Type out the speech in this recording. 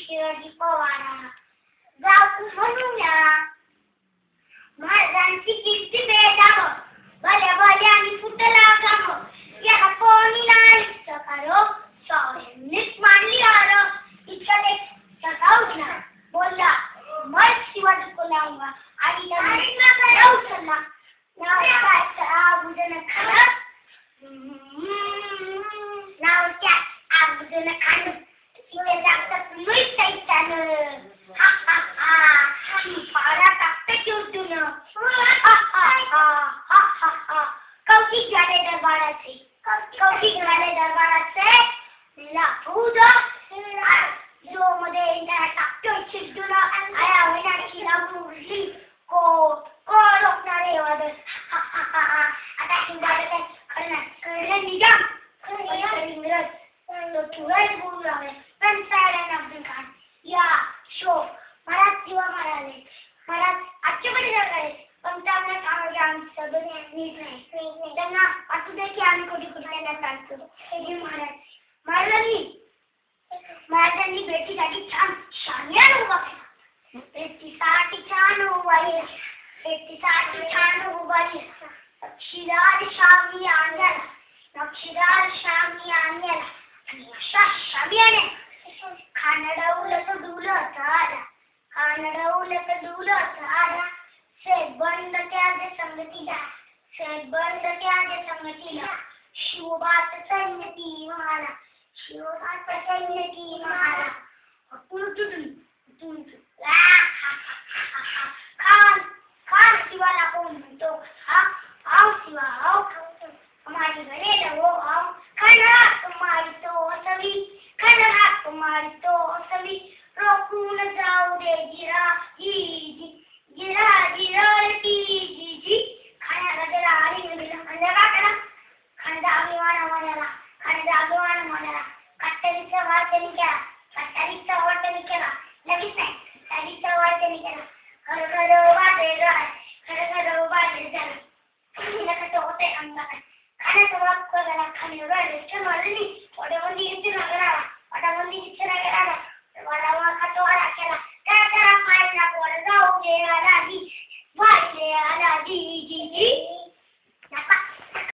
शिवाजी पवारा जाऊ म्हणूया महाराजांची कीर्ती बेदाव भल्या भल्यानी फुटला गाव या कोणी नाही सकारो सौर्यानीच मांडली आर इकडे सकाउला बोला मैं शिवाजी को लाऊंगा आधी जाऊ चला नाव काय आबुजन खाना नाव क्या आबुजन खाना इथे जास्त लई सैतान हा हा हा पारा टाकते चुटून हा हा हा हा हा कौशिक झाले दरबाराचे कौशिक झाले दरबाराचे लाफूद जो मध्ये इंडिया टाकतोय चिडून आया विनाची लागू उरली को को लोकणारे वादळ हा हा हा हा आता इंडियाला काय करणार कळलं निजाम इंग्रज तो तुरंत बोलू लागले पण सायलेंट अब्दुल खान या शो महाराज किंवा महाराज महाराज आजचे बडे झाले पण त्यांना सांगायचे आम्ही सगळे नीट नाही त्यांना वाटू दे की आम्ही कुठे कुठे त्यांना सांगतो हे महाराजांनी भेटीसाठी छान शान्यान उभा केला भेटीसाठी छान उभा भेटीसाठी छान उभा नक्षीदार शामी आणला नक्षीदार शामी आणला अशा शामियाने खानडवलं डुलत आला खानडवलं डुलत आला से बंद त्याच्या संगतीला शिवबात सैन्यती महारा शिवबात सैन्यती महारा खान खान शिवाला कोण म्हणतो आओ शिवा आओ हमारी घरे रहो आओ खाना तुम्हारी तो सभी खाना तुम्हारी तो सभी रोकून जाऊ दे गिरा गिरा गिरती